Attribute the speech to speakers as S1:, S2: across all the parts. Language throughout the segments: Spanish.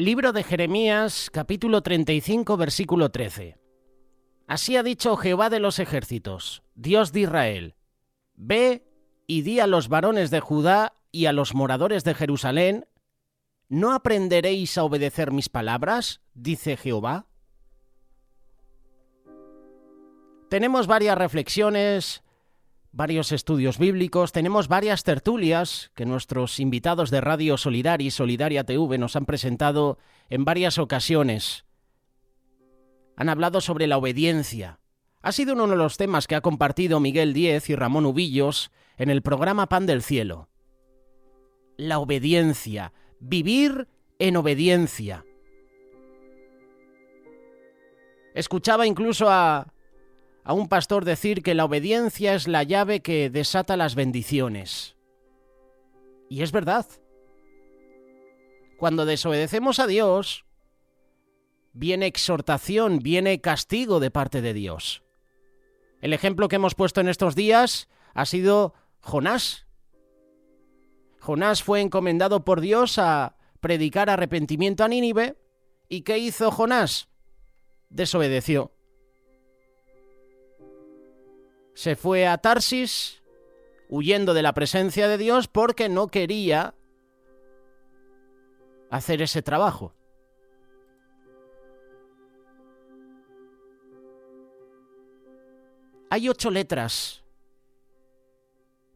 S1: Libro de Jeremías, capítulo 35, versículo 13. Así ha dicho Jehová de los ejércitos, Dios de Israel: Ve y di a los varones de Judá y a los moradores de Jerusalén: ¿no aprenderéis a obedecer mis palabras?, dice Jehová. Tenemos varias reflexiones, varios estudios bíblicos, tenemos varias tertulias que nuestros invitados de Radio Solidari y Solidaria TV nos han presentado en varias ocasiones. Han hablado sobre la obediencia. Ha sido uno de los temas que ha compartido Miguel Díez y Ramón Ubillos en el programa Pan del Cielo. La obediencia, vivir en obediencia. Escuchaba incluso a un pastor decir que la obediencia es la llave que desata las bendiciones. Y es verdad. Cuando desobedecemos a Dios, viene exhortación, viene castigo de parte de Dios. El ejemplo que hemos puesto en estos días ha sido Jonás. Jonás fue encomendado por Dios a predicar arrepentimiento a Nínive. ¿Y qué hizo Jonás? Desobedeció. Se fue a Tarsis, huyendo de la presencia de Dios porque no quería hacer ese trabajo. Hay 8 letras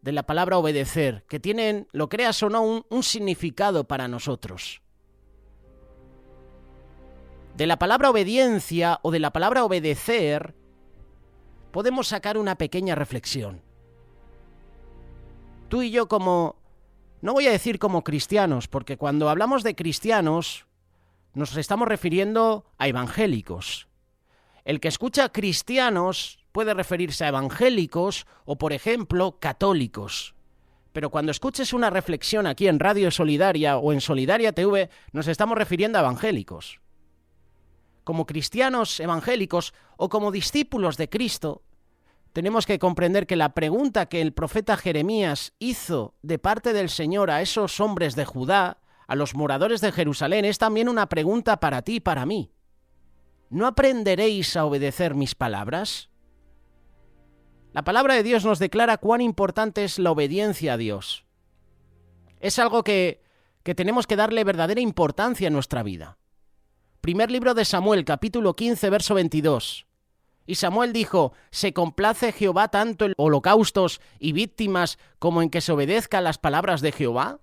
S1: de la palabra obedecer que tienen, lo creas o no, un significado para nosotros. De la palabra obediencia o de la palabra obedecer podemos sacar una pequeña reflexión. Tú y yo no voy a decir como cristianos, porque cuando hablamos de cristianos nos estamos refiriendo a evangélicos. El que escucha cristianos puede referirse a evangélicos o, por ejemplo, católicos. Pero cuando escuches una reflexión aquí en Radio Solidaria o en Solidaria TV, nos estamos refiriendo a evangélicos. Como cristianos evangélicos o como discípulos de Cristo, tenemos que comprender que la pregunta que el profeta Jeremías hizo de parte del Señor a esos hombres de Judá, a los moradores de Jerusalén, es también una pregunta para ti y para mí. ¿No aprenderéis a obedecer mis palabras? La palabra de Dios nos declara cuán importante es la obediencia a Dios. Es algo que tenemos que darle verdadera importancia en nuestra vida. Primer libro de Samuel, capítulo 15, verso 22. Y Samuel dijo: ¿se complace Jehová tanto en holocaustos y víctimas como en que se obedezca las palabras de Jehová?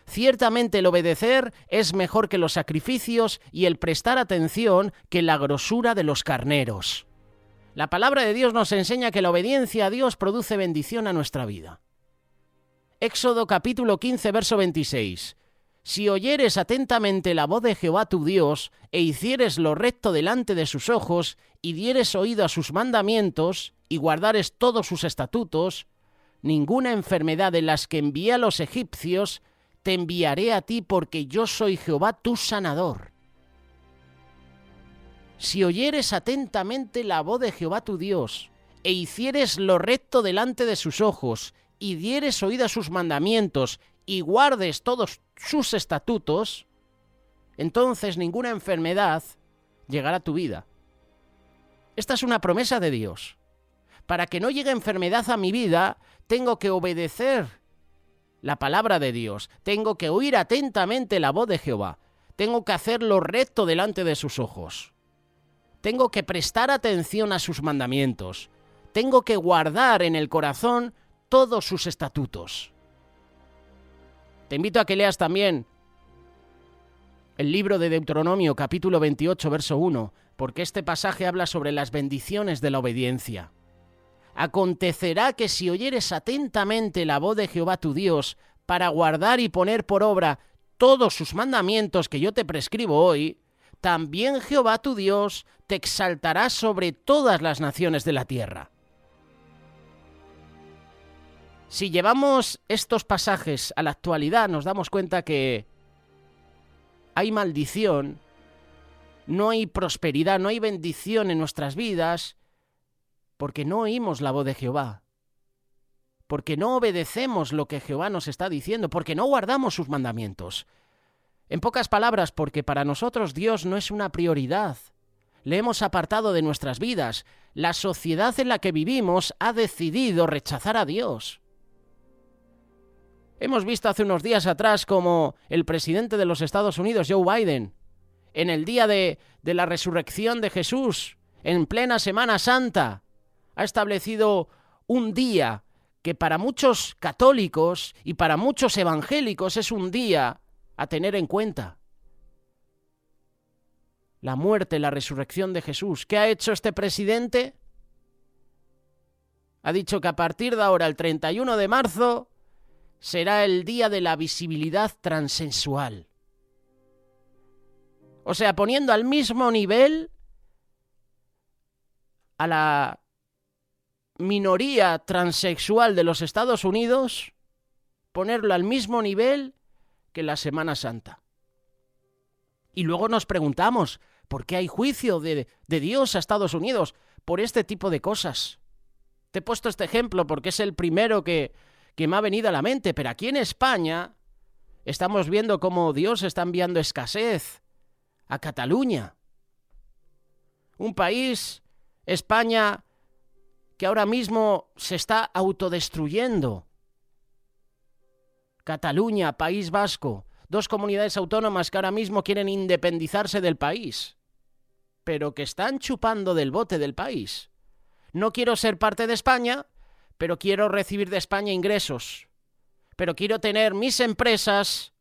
S1: Ciertamente el obedecer es mejor que los sacrificios y el prestar atención que la grosura de los carneros. La palabra de Dios nos enseña que la obediencia a Dios produce bendición a nuestra vida. Éxodo capítulo 15, verso 26. Si oyeres atentamente la voz de Jehová tu Dios, e hicieres lo recto delante de sus ojos, y dieres oído a sus mandamientos, y guardares todos sus estatutos, ninguna enfermedad de las que envié a los egipcios te enviaré a ti, porque yo soy Jehová tu sanador. Si oyeres atentamente la voz de Jehová tu Dios, e hicieres lo recto delante de sus ojos, y dieres oído a sus mandamientos, y guardes todos sus estatutos, entonces ninguna enfermedad llegará a tu vida. Esta es una promesa de Dios. Para que no llegue enfermedad a mi vida, tengo que obedecer la palabra de Dios. Tengo que oír atentamente la voz de Jehová. Tengo que hacer lo recto delante de sus ojos. Tengo que prestar atención a sus mandamientos. Tengo que guardar en el corazón todos sus estatutos. Te invito a que leas también el libro de Deuteronomio, capítulo 28, verso 1, porque este pasaje habla sobre las bendiciones de la obediencia. Acontecerá que si oyeres atentamente la voz de Jehová tu Dios para guardar y poner por obra todos sus mandamientos que yo te prescribo hoy, también Jehová tu Dios te exaltará sobre todas las naciones de la tierra. Si llevamos estos pasajes a la actualidad, nos damos cuenta que hay maldición, no hay prosperidad, no hay bendición en nuestras vidas, porque no oímos la voz de Jehová, porque no obedecemos lo que Jehová nos está diciendo, porque no guardamos sus mandamientos. En pocas palabras, porque para nosotros Dios no es una prioridad. Le hemos apartado de nuestras vidas. La sociedad en la que vivimos ha decidido rechazar a Dios. Hemos visto hace unos días atrás como el presidente de los Estados Unidos, Joe Biden, en el día de la resurrección de Jesús, en plena Semana Santa, ha establecido un día que para muchos católicos y para muchos evangélicos es un día a tener en cuenta. La muerte, la resurrección de Jesús. ¿Qué ha hecho este presidente? Ha dicho que a partir de ahora, el 31 de marzo, será el día de la visibilidad transexual. O sea, poniendo al mismo nivel a la minoría transexual de los Estados Unidos, ponerlo al mismo nivel que la Semana Santa. Y luego nos preguntamos, ¿por qué hay juicio de Dios a Estados Unidos por este tipo de cosas? Te he puesto este ejemplo porque es el primero que me ha venido a la mente, pero aquí en España estamos viendo cómo Dios está enviando escasez a Cataluña. Un país, España, que ahora mismo se está autodestruyendo. Cataluña, País Vasco, 2 comunidades autónomas que ahora mismo quieren independizarse del país, pero que están chupando del bote del país. No quiero ser parte de España, pero quiero recibir de España ingresos. Pero quiero tener mis empresas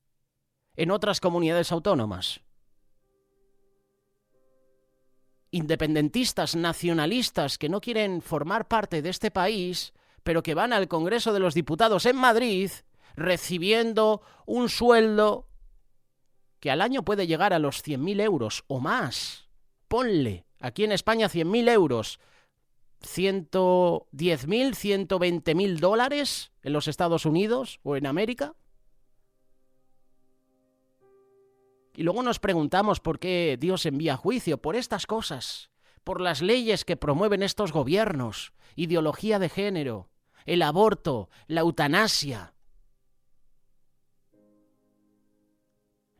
S1: en otras comunidades autónomas. Independentistas, nacionalistas que no quieren formar parte de este país, pero que van al Congreso de los Diputados en Madrid recibiendo un sueldo que al año puede llegar a los 100.000 euros o más. Ponle, aquí en España 100.000 euros, 110.000, 120.000 dólares en los Estados Unidos o en América. Y luego nos preguntamos por qué Dios envía juicio por estas cosas, por las leyes que promueven estos gobiernos, ideología de género, el aborto, la eutanasia.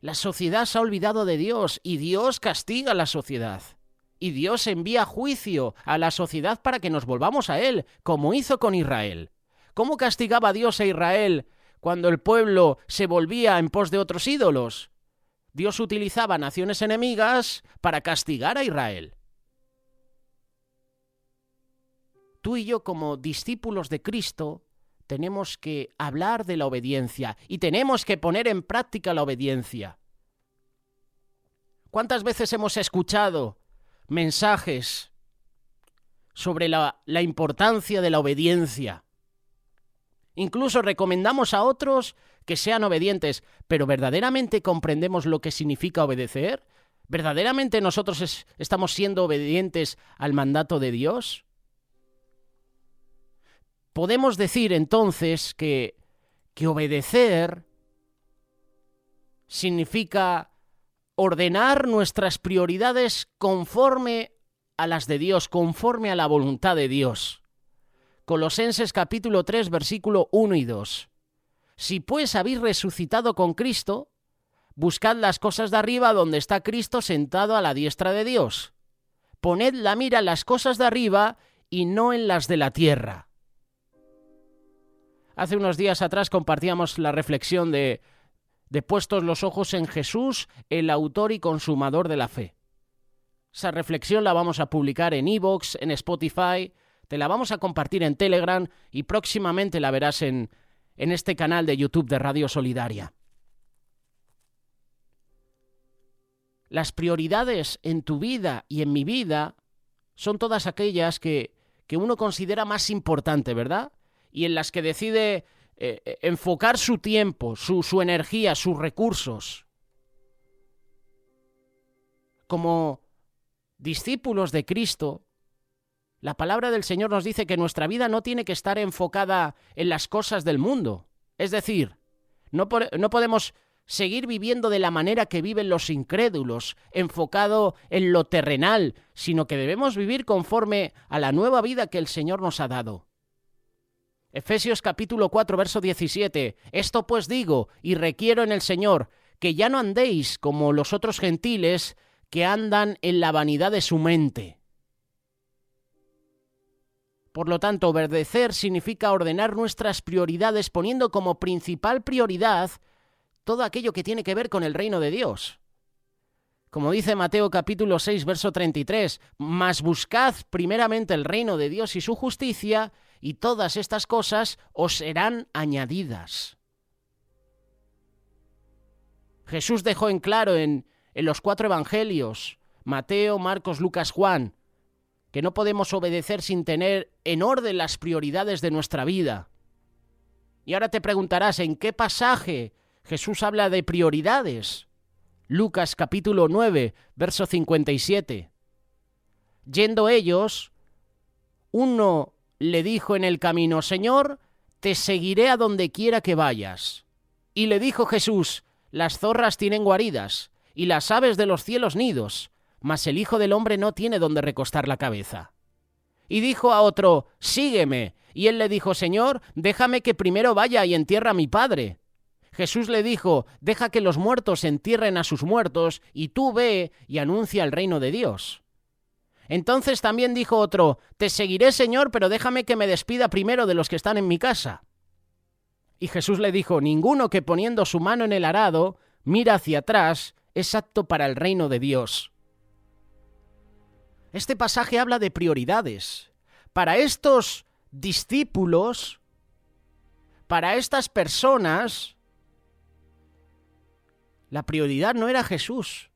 S1: La sociedad se ha olvidado de Dios y Dios castiga a la sociedad. Y Dios envía juicio a la sociedad para que nos volvamos a Él, como hizo con Israel. ¿Cómo castigaba Dios a Israel cuando el pueblo se volvía en pos de otros ídolos? Dios utilizaba naciones enemigas para castigar a Israel. Tú y yo, como discípulos de Cristo, tenemos que hablar de la obediencia y tenemos que poner en práctica la obediencia. ¿Cuántas veces hemos escuchado mensajes sobre la importancia de la obediencia? Incluso recomendamos a otros que sean obedientes, pero ¿verdaderamente comprendemos lo que significa obedecer? ¿Verdaderamente nosotros estamos siendo obedientes al mandato de Dios? Podemos decir entonces que obedecer significa ordenar nuestras prioridades conforme a las de Dios, conforme a la voluntad de Dios. Colosenses capítulo 3, versículo 1 y 2. Si pues habéis resucitado con Cristo, buscad las cosas de arriba donde está Cristo sentado a la diestra de Dios. Poned la mira en las cosas de arriba y no en las de la tierra. Hace unos días atrás compartíamos la reflexión de puestos los ojos en Jesús, el autor y consumador de la fe. Esa reflexión la vamos a publicar en iVoox, en Spotify, te la vamos a compartir en Telegram y próximamente la verás en este canal de YouTube de Radio Solidaria. Las prioridades en tu vida y en mi vida son todas aquellas que uno considera más importante, ¿verdad? Y en las que decide enfocar su tiempo, su energía, sus recursos. Como discípulos de Cristo, la palabra del Señor nos dice que nuestra vida no tiene que estar enfocada en las cosas del mundo. Es decir, no podemos seguir viviendo de la manera que viven los incrédulos, enfocado en lo terrenal, sino que debemos vivir conforme a la nueva vida que el Señor nos ha dado. Efesios capítulo 4, verso 17. Esto pues digo y requiero en el Señor, que ya no andéis como los otros gentiles que andan en la vanidad de su mente. Por lo tanto, obedecer significa ordenar nuestras prioridades poniendo como principal prioridad todo aquello que tiene que ver con el reino de Dios. Como dice Mateo capítulo 6, verso 33, «Mas buscad primeramente el reino de Dios y su justicia, y todas estas cosas os serán añadidas». Jesús dejó en claro en los 4 evangelios, Mateo, Marcos, Lucas, Juan, que no podemos obedecer sin tener en orden las prioridades de nuestra vida. Y ahora te preguntarás, ¿en qué pasaje Jesús habla de prioridades? Lucas capítulo 9, verso 57. Yendo ellos, uno le dijo en el camino, «Señor, te seguiré a donde quiera que vayas». Y le dijo Jesús, «Las zorras tienen guaridas, y las aves de los cielos nidos, mas el Hijo del Hombre no tiene donde recostar la cabeza». Y dijo a otro, «Sígueme». Y él le dijo, «Señor, déjame que primero vaya y entierre a mi padre». Jesús le dijo, «Deja que los muertos entierren a sus muertos, y tú ve y anuncia el reino de Dios». Entonces también dijo otro, «Te seguiré, Señor, pero déjame que me despida primero de los que están en mi casa». Y Jesús le dijo, «Ninguno que poniendo su mano en el arado mira hacia atrás es apto para el reino de Dios». Este pasaje habla de prioridades. Para estos discípulos, para estas personas, la prioridad no era Jesús.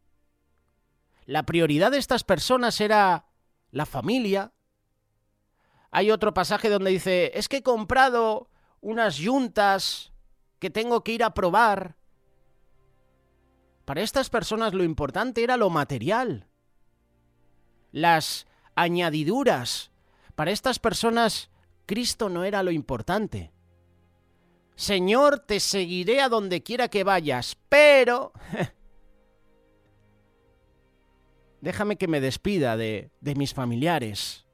S1: La prioridad de estas personas era la familia. Hay otro pasaje donde dice, es que he comprado unas yuntas que tengo que ir a probar. Para estas personas lo importante era lo material. Las añadiduras. Para estas personas, Cristo no era lo importante. Señor, te seguiré a donde quiera que vayas, pero déjame que me despida de mis familiares.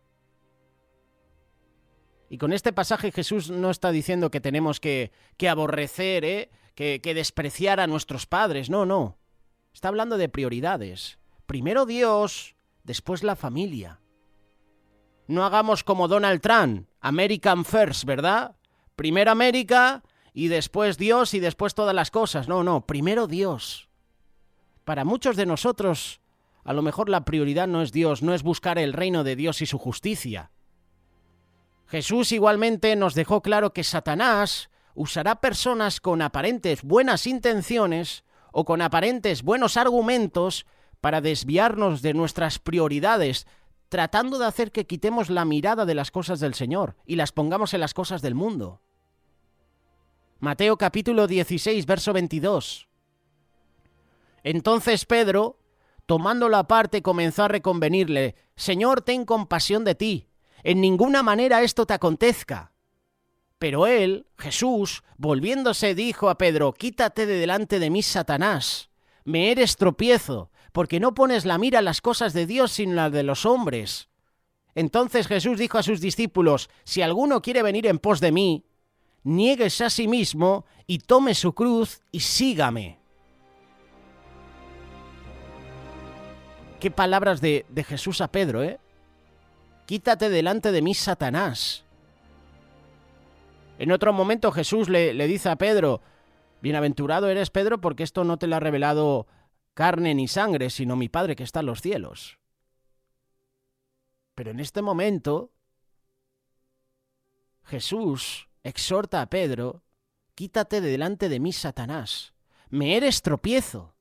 S1: Y con este pasaje Jesús no está diciendo que tenemos que aborrecer, que despreciar a nuestros padres. No. Está hablando de prioridades. Primero Dios, después la familia. No hagamos como Donald Trump, American First, ¿verdad? Primero América y después Dios y después todas las cosas. No, primero Dios. Para muchos de nosotros, a lo mejor la prioridad no es Dios, no es buscar el reino de Dios y su justicia. Jesús igualmente nos dejó claro que Satanás usará personas con aparentes buenas intenciones o con aparentes buenos argumentos para desviarnos de nuestras prioridades, tratando de hacer que quitemos la mirada de las cosas del Señor y las pongamos en las cosas del mundo. Mateo capítulo 16, verso 22. Entonces Pedro, tomándolo aparte, comenzó a reconvenirle, «Señor, ten compasión de ti, en ninguna manera esto te acontezca». Pero él, Jesús, volviéndose, dijo a Pedro, «Quítate de delante de mí, Satanás, me eres tropiezo, porque no pones la mira en las cosas de Dios sino en las de los hombres». Entonces Jesús dijo a sus discípulos, «Si alguno quiere venir en pos de mí, niéguese a sí mismo y tome su cruz y sígame». Qué palabras de Jesús a Pedro, ¿eh? «Quítate delante de mí, Satanás». En otro momento Jesús le dice a Pedro, «Bienaventurado eres, Pedro, porque esto no te lo ha revelado carne ni sangre, sino mi Padre que está en los cielos». Pero en este momento, Jesús exhorta a Pedro, «Quítate de delante de mí, Satanás, me eres tropiezo,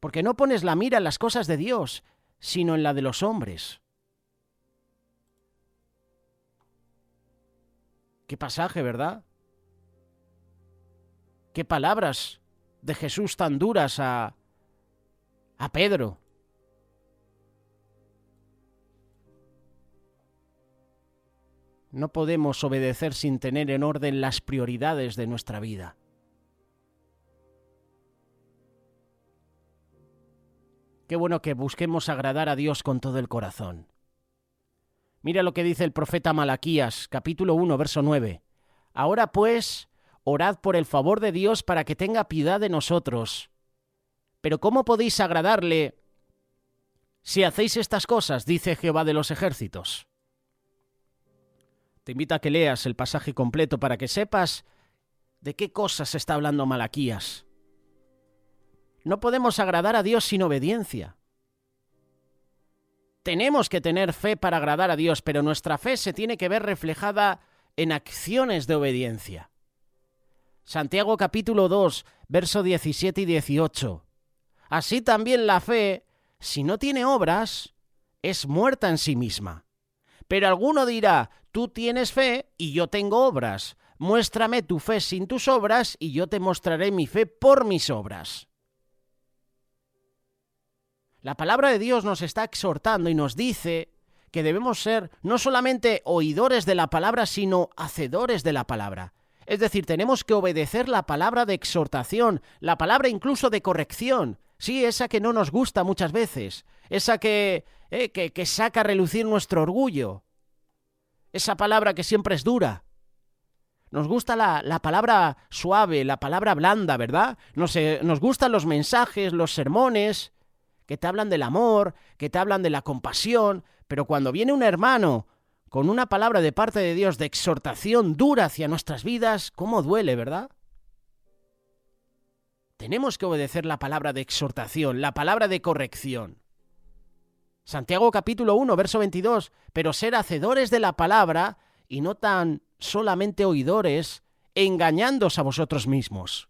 S1: porque no pones la mira en las cosas de Dios, sino en la de los hombres». Qué pasaje, ¿verdad? Qué palabras de Jesús tan duras a Pedro. No podemos obedecer sin tener en orden las prioridades de nuestra vida. Qué bueno que busquemos agradar a Dios con todo el corazón. Mira lo que dice el profeta Malaquías, capítulo 1, verso 9. «Ahora pues, orad por el favor de Dios para que tenga piedad de nosotros. Pero ¿cómo podéis agradarle si hacéis estas cosas? Dice Jehová de los ejércitos. Te invito a que leas el pasaje completo para que sepas de qué cosas está hablando Malaquías. No podemos agradar a Dios sin obediencia. Tenemos que tener fe para agradar a Dios, pero nuestra fe se tiene que ver reflejada en acciones de obediencia. Santiago capítulo 2, verso 17 y 18. Así también la fe, si no tiene obras, es muerta en sí misma. Pero alguno dirá, tú tienes fe y yo tengo obras. Muéstrame tu fe sin tus obras y yo te mostraré mi fe por mis obras. La palabra de Dios nos está exhortando y nos dice que debemos ser no solamente oidores de la palabra, sino hacedores de la palabra. Es decir, tenemos que obedecer la palabra de exhortación, la palabra incluso de corrección. Sí, esa que no nos gusta muchas veces, esa que saca a relucir nuestro orgullo, esa palabra que siempre es dura. Nos gusta la palabra suave, la palabra blanda, ¿verdad? Nos gustan los mensajes, los sermones, que te hablan del amor, que te hablan de la compasión, pero cuando viene un hermano con una palabra de parte de Dios de exhortación dura hacia nuestras vidas, ¿cómo duele, verdad? Tenemos que obedecer la palabra de exhortación, la palabra de corrección. Santiago capítulo 1, verso 22, pero ser hacedores de la palabra y no tan solamente oidores, engañándoos a vosotros mismos.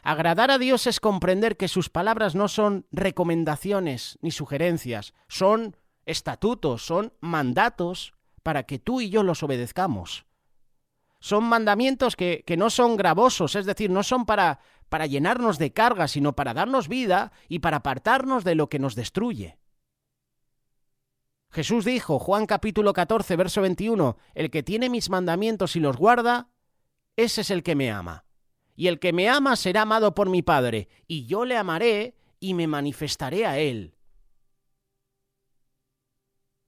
S1: Agradar a Dios es comprender que sus palabras no son recomendaciones ni sugerencias, son estatutos, son mandatos para que tú y yo los obedezcamos. Son mandamientos que no son gravosos, es decir, no son para llenarnos de carga, sino para darnos vida y para apartarnos de lo que nos destruye. Jesús dijo, Juan capítulo 14, verso 21, el que tiene mis mandamientos y los guarda, ese es el que me ama. Y el que me ama será amado por mi Padre, y yo le amaré y me manifestaré a él.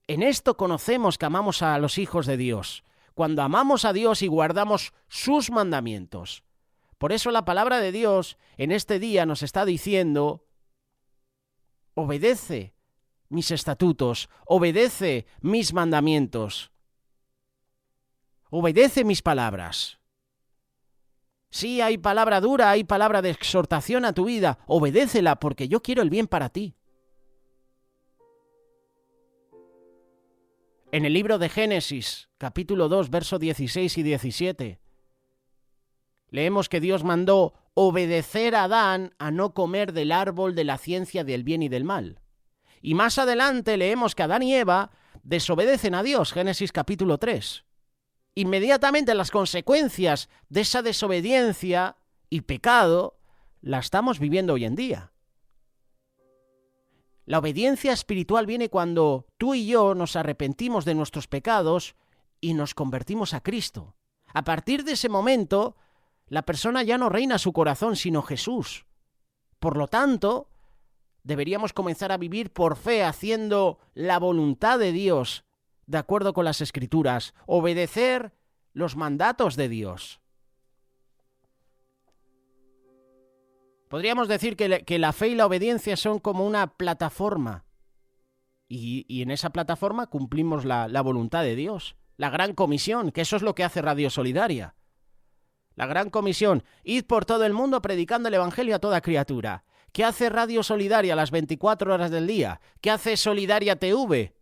S1: En esto conocemos que amamos a los hijos de Dios, cuando amamos a Dios y guardamos sus mandamientos. Por eso la palabra de Dios en este día nos está diciendo, obedece mis estatutos, obedece mis mandamientos, obedece mis palabras. Sí, hay palabra dura, hay palabra de exhortación a tu vida, obedécela porque yo quiero el bien para ti. En el libro de Génesis, capítulo 2, verso 16 y 17, leemos que Dios mandó obedecer a Adán a no comer del árbol de la ciencia del bien y del mal. Y más adelante leemos que Adán y Eva desobedecen a Dios, Génesis capítulo 3. Inmediatamente las consecuencias de esa desobediencia y pecado la estamos viviendo hoy en día. La obediencia espiritual viene cuando tú y yo nos arrepentimos de nuestros pecados y nos convertimos a Cristo. A partir de ese momento, la persona ya no reina su corazón, sino Jesús. Por lo tanto, deberíamos comenzar a vivir por fe, haciendo la voluntad de Dios, de acuerdo con las Escrituras, obedecer los mandatos de Dios. Podríamos decir que la fe y la obediencia son como una plataforma, y en esa plataforma cumplimos la voluntad de Dios, la gran comisión, que eso es lo que hace Radio Solidaria. La gran comisión, id por todo el mundo predicando el Evangelio a toda criatura. ¿Qué hace Radio Solidaria las 24 horas del día? ¿Qué hace Solidaria TV?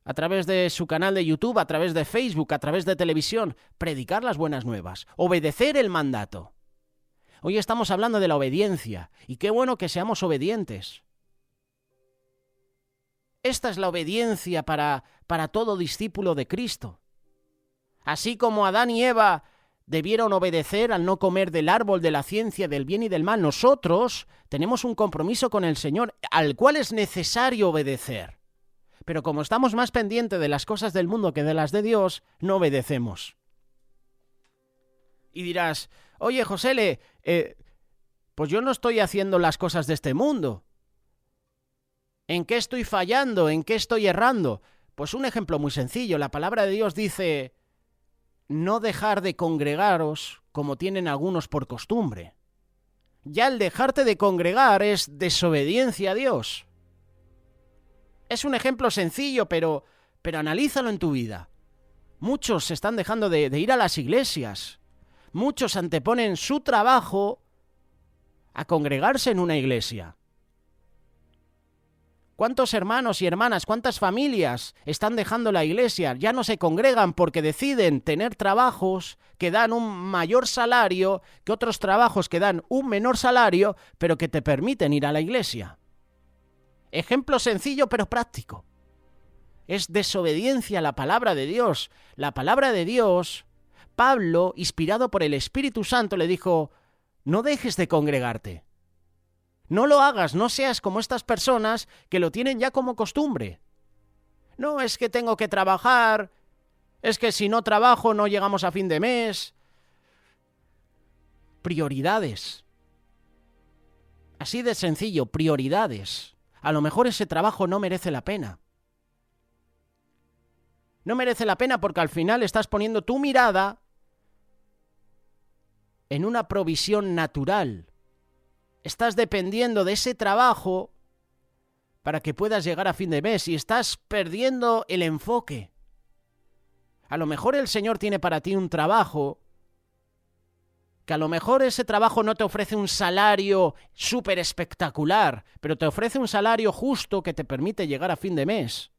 S1: A través de su canal de YouTube, a través de Facebook, a través de televisión, predicar las buenas nuevas, obedecer el mandato. Hoy estamos hablando de la obediencia, y qué bueno que seamos obedientes. Esta es la obediencia para todo discípulo de Cristo. Así como Adán y Eva debieron obedecer al no comer del árbol de la ciencia del bien y del mal, nosotros tenemos un compromiso con el Señor al cual es necesario obedecer. Pero como estamos más pendientes de las cosas del mundo que de las de Dios, no obedecemos. Y dirás, oye, Josele, pues yo no estoy haciendo las cosas de este mundo. ¿En qué estoy fallando? ¿En qué estoy errando? Pues un ejemplo muy sencillo. La palabra de Dios dice, no dejar de congregaros como tienen algunos por costumbre. Ya el dejarte de congregar es desobediencia a Dios. Es un ejemplo sencillo, pero analízalo en tu vida. Muchos se están dejando de ir a las iglesias. Muchos anteponen su trabajo a congregarse en una iglesia. ¿Cuántos hermanos y hermanas, cuántas familias están dejando la iglesia? Ya no se congregan porque deciden tener trabajos que dan un mayor salario que otros trabajos que dan un menor salario, pero que te permiten ir a la iglesia. Ejemplo sencillo pero práctico. Es desobediencia a la palabra de Dios. La palabra de Dios, Pablo, inspirado por el Espíritu Santo, le dijo: no dejes de congregarte. No lo hagas, no seas como estas personas que lo tienen ya como costumbre. No, es que tengo que trabajar, es que si no trabajo no llegamos a fin de mes. Prioridades. Así de sencillo, prioridades. A lo mejor ese trabajo no merece la pena. No merece la pena porque al final estás poniendo tu mirada en una provisión natural. Estás dependiendo de ese trabajo para que puedas llegar a fin de mes y estás perdiendo el enfoque. A lo mejor el Señor tiene para ti un trabajo que a lo mejor ese trabajo no te ofrece un salario súper espectacular, pero te ofrece un salario justo que te permite llegar a fin de mes.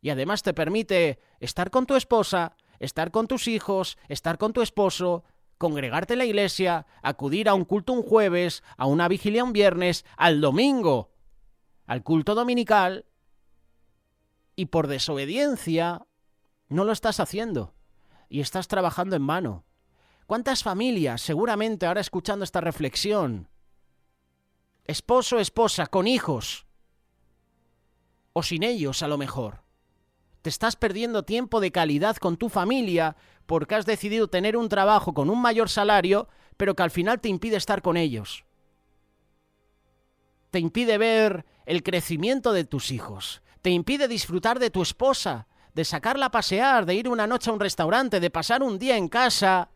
S1: Y además te permite estar con tu esposa, estar con tus hijos, estar con tu esposo, congregarte en la iglesia, acudir a un culto un jueves, a una vigilia un viernes, al domingo, al culto dominical, y por desobediencia no lo estás haciendo y estás trabajando en vano. ¿Cuántas familias, seguramente ahora escuchando esta reflexión, esposo, esposa, con hijos, o sin ellos a lo mejor, te estás perdiendo tiempo de calidad con tu familia porque has decidido tener un trabajo con un mayor salario, pero que al final te impide estar con ellos? Te impide ver el crecimiento de tus hijos, te impide disfrutar de tu esposa, de sacarla a pasear, de ir una noche a un restaurante, de pasar un día en casa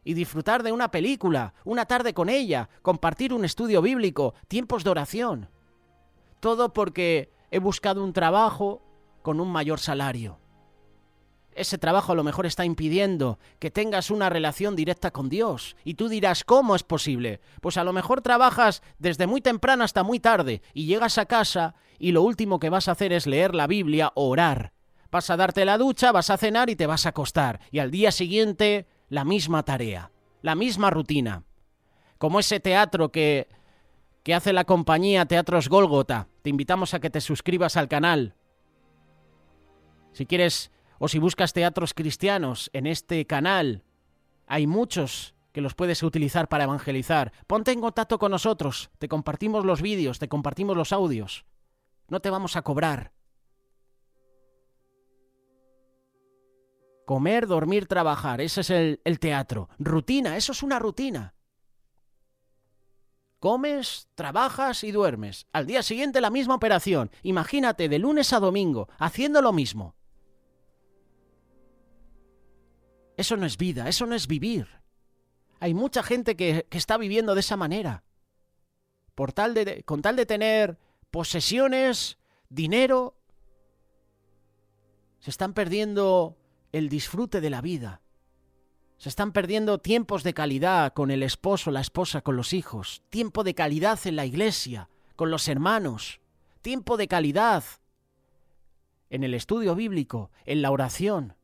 S1: y disfrutar de una película, una tarde con ella, compartir un estudio bíblico, tiempos de oración. Todo porque he buscado un trabajo con un mayor salario. Ese trabajo a lo mejor está impidiendo que tengas una relación directa con Dios. Y tú dirás, ¿cómo es posible? Pues a lo mejor trabajas desde muy temprano hasta muy tarde y llegas a casa y lo último que vas a hacer es leer la Biblia o orar. Vas a darte la ducha, vas a cenar y te vas a acostar. Y al día siguiente, la misma tarea, la misma rutina. Como ese teatro que hace la compañía Teatros Gólgota. Te invitamos a que te suscribas al canal. Si quieres o si buscas teatros cristianos en este canal, hay muchos que los puedes utilizar para evangelizar. Ponte en contacto con nosotros, te compartimos los vídeos, te compartimos los audios. No te vamos a cobrar. Comer, dormir, trabajar, ese es el teatro. Rutina, eso es una rutina. Comes, trabajas y duermes. Al día siguiente la misma operación. Imagínate, de lunes a domingo, haciendo lo mismo. Eso no es vida, eso no es vivir. Hay mucha gente que está viviendo de esa manera. Con tal de tener posesiones, dinero, se están perdiendo el disfrute de la vida. Se están perdiendo tiempos de calidad con el esposo, la esposa, con los hijos. Tiempo de calidad en la iglesia, con los hermanos. Tiempo de calidad en el estudio bíblico, en la oración.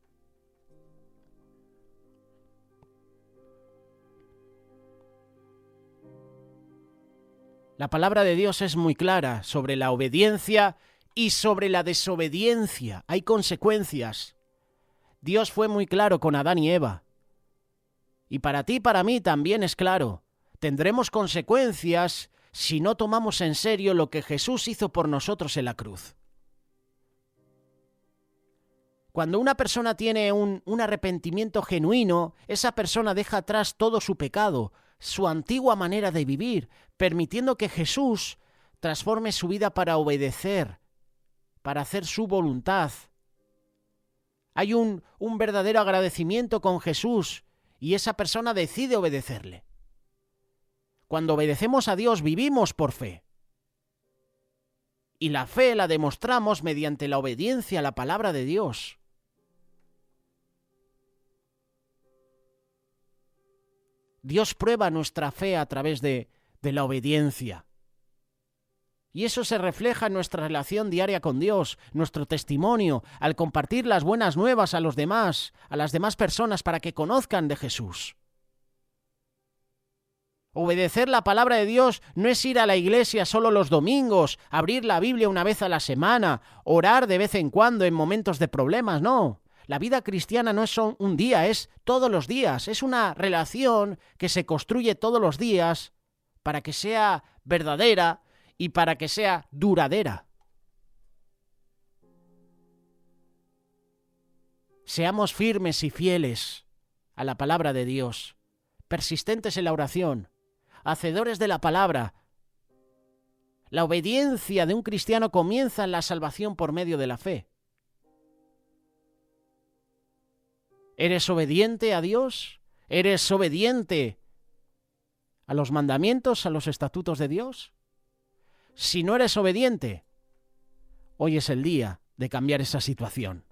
S1: La palabra de Dios es muy clara sobre la obediencia y sobre la desobediencia. Hay consecuencias. Dios fue muy claro con Adán y Eva. Y para ti y para mí también es claro. Tendremos consecuencias si no tomamos en serio lo que Jesús hizo por nosotros en la cruz. Cuando una persona tiene un arrepentimiento genuino, esa persona deja atrás todo su pecado, su antigua manera de vivir, permitiendo que Jesús transforme su vida para obedecer, para hacer su voluntad. Hay un verdadero agradecimiento con Jesús y esa persona decide obedecerle. Cuando obedecemos a Dios, vivimos por fe. Y la fe la demostramos mediante la obediencia a la palabra de Dios. Dios prueba nuestra fe a través de la obediencia. Y eso se refleja en nuestra relación diaria con Dios, nuestro testimonio, al compartir las buenas nuevas a los demás, a las demás personas para que conozcan de Jesús. Obedecer la palabra de Dios no es ir a la iglesia solo los domingos, abrir la Biblia una vez a la semana, orar de vez en cuando en momentos de problemas, no. La vida cristiana no es un día, es todos los días. Es una relación que se construye todos los días para que sea verdadera y para que sea duradera. Seamos firmes y fieles a la palabra de Dios, persistentes en la oración, hacedores de la palabra. La obediencia de un cristiano comienza en la salvación por medio de la fe. ¿Eres obediente a Dios? ¿Eres obediente a los mandamientos, a los estatutos de Dios? Si no eres obediente, hoy es el día de cambiar esa situación.